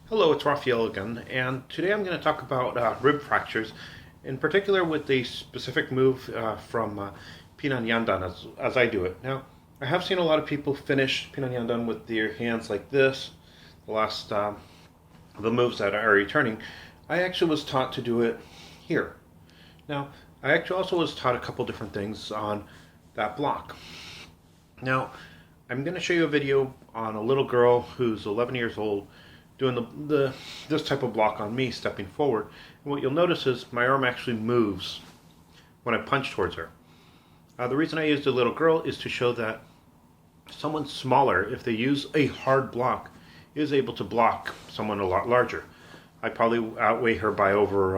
Hello, it's Raphael again, and today I'm going to talk about rib fractures, in particular with the specific move from Pinan Yondan as I do it. Now, I have seen a lot of people finish Pinan Yondan with their hands like this, the moves that are returning. I actually was taught to do it here. Now, I actually also was taught a couple different things on that block. Now, I'm going to show you a video on a little girl who's 11 years old doing this type of block on me, stepping forward. And what you'll notice is my arm actually moves when I punch towards her. The reason I used a little girl is to show that someone smaller, if they use a hard block, is able to block someone a lot larger. I probably outweigh her by over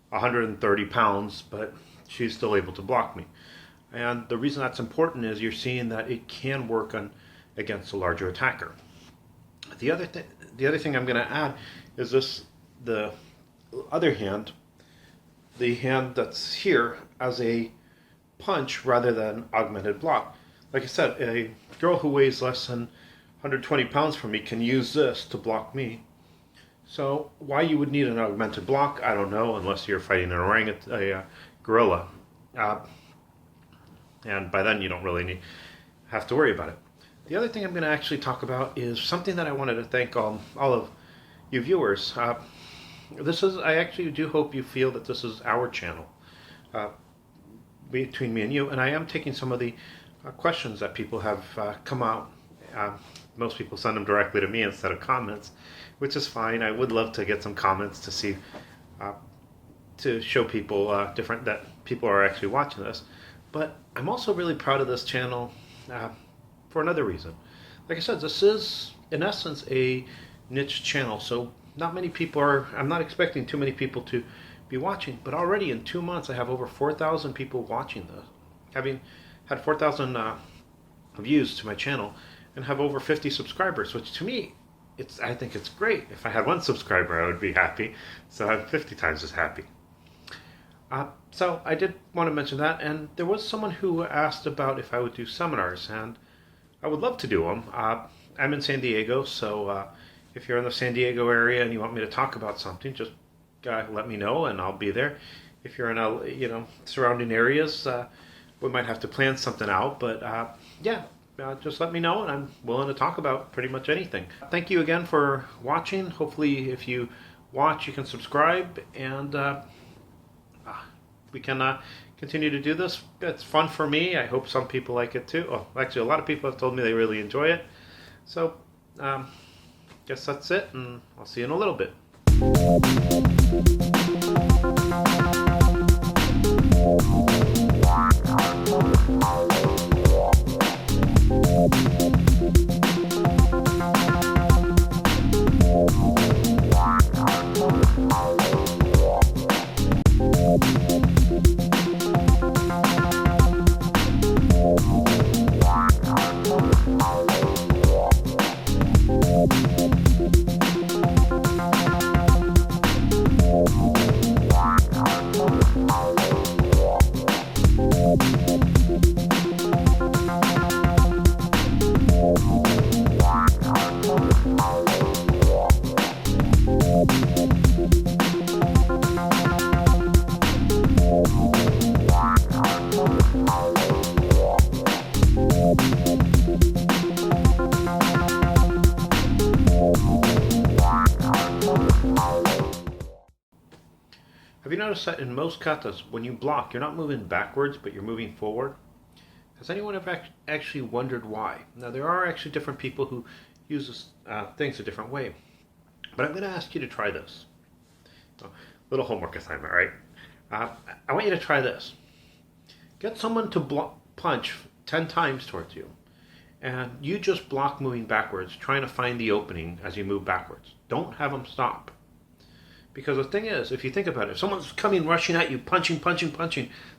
130 pounds, but she's still able to block me. And the reason that's important is you're seeing that it can work against a larger attacker. The other thing I'm going to add is the other hand, the hand that's here as a punch rather than augmented block. Like I said, a girl who weighs less than 120 pounds from me can use this to block me. So why you would need an augmented block, I don't know, unless you're fighting a gorilla. And by then you don't really have to worry about it. The other thing I'm going to actually talk about is something that I wanted to thank all of you viewers. I actually do hope you feel that this is our channel between me and you, and I am taking some of the questions that people have come out. Most people send them directly to me instead of comments, which is fine. I would love to get some comments to see, to show people that people are actually watching this. But I'm also really proud of this channel for another reason. Like I said, this is in essence a niche channel, so not many people I'm not expecting too many people to be watching, but already in 2 months I have over 4,000 people watching this, having had 4,000 views to my channel and have over 50 subscribers, which to me, I think it's great. If I had 1 subscriber, I would be happy, so I'm 50 times as happy. So I did want to mention that, and there was someone who asked about if I would do seminars, and I would love to do them. I'm in San Diego, so if you're in the San Diego area and you want me to talk about something, just let me know and I'll be there. If you're in surrounding areas, we might have to plan something out, but just let me know and I'm willing to talk about pretty much anything. Thank you again for watching. Hopefully if you watch, you can subscribe, and we can continue to do this. It's fun for me. I hope some people like it too. Oh, actually, a lot of people have told me they really enjoy it. So, guess that's it, and I'll see you in a little bit. Have you noticed that in most katas, when you block, you're not moving backwards, but you're moving forward? Has anyone ever actually wondered why? Now, there are actually different people who use things a different way. But I'm going to ask you to try this. Little homework assignment, right? I want you to try this. Get someone to punch 10 times towards you. And you just block moving backwards, trying to find the opening as you move backwards. Don't have them stop. Because the thing is, if you think about it, if someone's coming rushing at you, punching,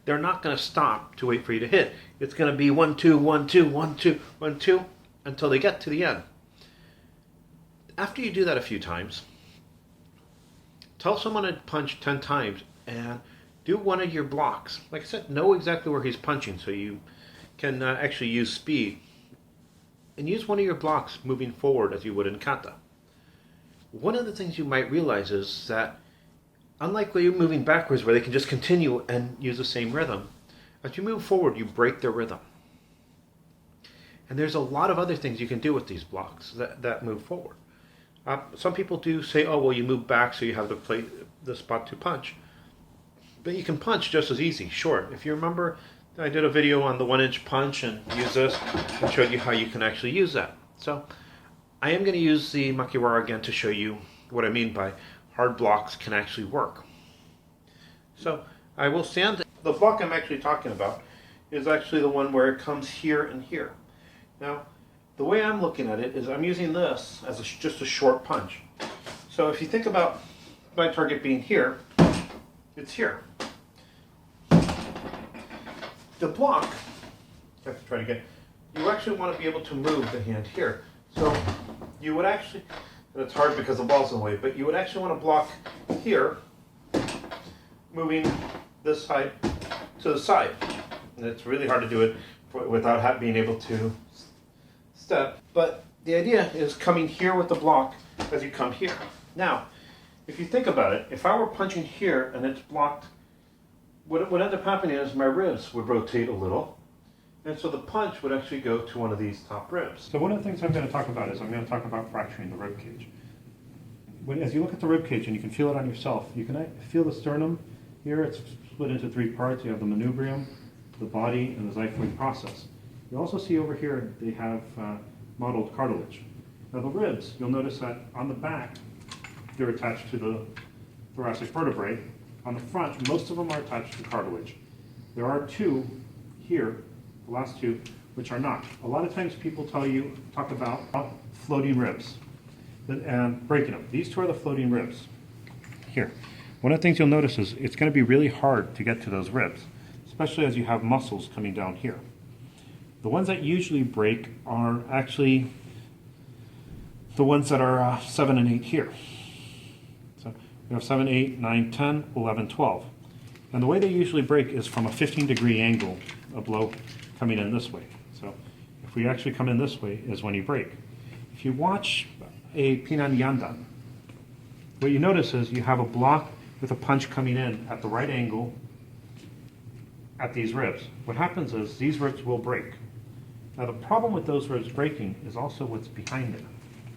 they're not going to stop to wait for you to hit. It's going to be 1, 2, 1, 2, 1, 2, 1, 2, until they get to the end. After you do that a few times, tell someone to punch 10 times and do one of your blocks. Like I said, know exactly where he's punching so you can actually use speed. And use one of your blocks moving forward as you would in kata. one of the things you might realize is that unlike when you're moving backwards where they can just continue and use the same rhythm, as you move forward you break their rhythm. And there's a lot of other things you can do with these blocks that move forward. Some people do say, oh, well, you move back so you have the spot to punch. But you can punch just as easy, sure. If you remember, I did a video on the 1-inch punch and used this and showed you how you can actually use that. So I am going to use the Makiwara again to show you what I mean by hard blocks can actually work. So I will stand. The block I'm actually talking about is actually the one where it comes here and here. Now, the way I'm looking at it is I'm using this as just a short punch. So if you think about my target being here, it's here. The block, I have to try to get, you actually want to be able to move the hand here. So you would actually, and it's hard because the ball's in the way, but you would actually want to block here, moving this side to the side. And it's really hard to do it without being able to step. But the idea is coming here with the block as you come here. Now, if you think about it, if I were punching here and it's blocked, what would end up happening is my ribs would rotate a little, and so the punch would actually go to one of these top ribs. So one of the things I'm going to talk about is I'm going to talk about fracturing the rib cage. As you look at the rib cage and you can feel it on yourself, you can feel the sternum here. It's split into 3 parts. You have the manubrium, the body, and the xiphoid process. You also see over here they have mottled cartilage. Now the ribs, you'll notice that on the back they're attached to the thoracic vertebrae. On the front, most of them are attached to cartilage. There are 2 here, the last 2, which are not. A lot of times people talk about floating ribs and breaking them. These 2 are the floating ribs. Here. One of the things you'll notice is it's going to be really hard to get to those ribs, especially as you have muscles coming down here. The ones that usually break are actually the ones that are 7 and 8 here. So we have 7, 8, 9, 10, 11, 12. And the way they usually break is from a 15-degree angle, a blow coming in this way. So if we actually come in this way is when you break. If you watch a Pinan Yondan, what you notice is you have a block with a punch coming in at the right angle at these ribs. What happens is these ribs will break. Now the problem with those ribs breaking is also what's behind it.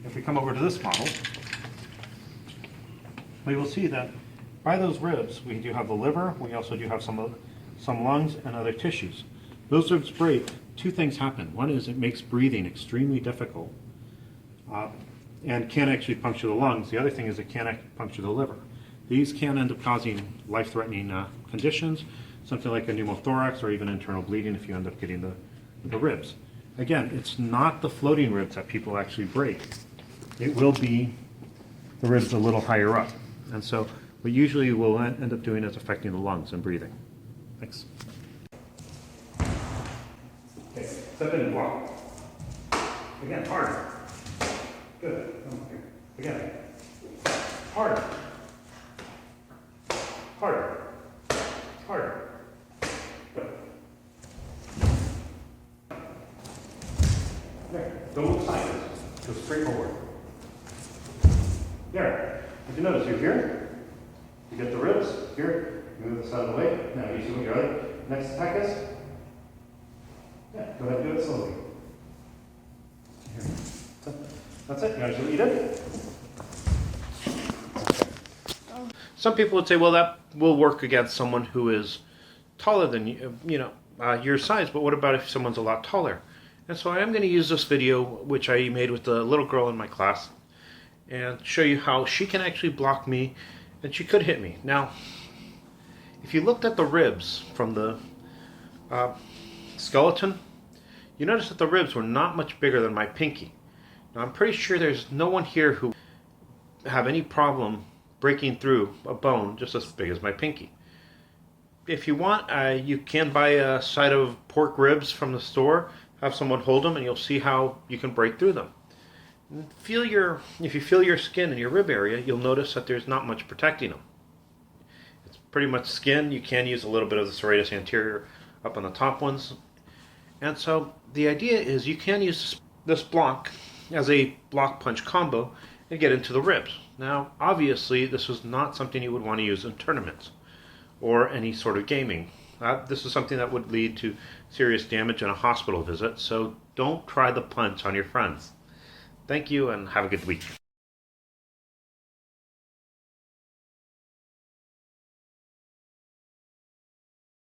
If we come over to this model, we will see that by those ribs we do have the liver, we also do have some lungs and other tissues. Those ribs break, 2 things happen. One is it makes breathing extremely difficult and can actually puncture the lungs. The other thing is it can puncture the liver. These can end up causing life-threatening conditions, something like a pneumothorax or even internal bleeding if you end up getting the ribs. Again, it's not the floating ribs that people actually break. It will be the ribs a little higher up. And so what usually we'll end up doing is affecting the lungs and breathing. Thanks. Okay, step in and block. Again, harder. Good. Again. Harder. Harder. Harder. Good. There. Don't look sideways. Go straight forward. There. Did you notice you're here? You get the ribs. Here. You move this out of the way. Now you see what your other next attack is? Yeah. Go ahead and do it slowly. Here. That's it. You guys see what you did? Some people would say, well, that will work against someone who is taller than you, your size, but what about if someone's a lot taller? And so I am going to use this video, which I made with the little girl in my class, and show you how she can actually block me, and she could hit me. Now, if you looked at the ribs from the skeleton, you notice that the ribs were not much bigger than my pinky. Now, I'm pretty sure there's no one here who have any problem breaking through a bone just as big as my pinky. If you want, you can buy a side of pork ribs from the store, have someone hold them, and you'll see how you can break through them. If you feel your skin in your rib area, you'll notice that there's not much protecting them. It's pretty much skin. You can use a little bit of the serratus anterior up on the top ones. And so the idea is you can use this block as a block punch combo, and get into the ribs. Now, obviously, this was not something you would want to use in tournaments or any sort of gaming. This is something that would lead to serious damage and a hospital visit, so don't try the punch on your friends. Thank you and have a good week.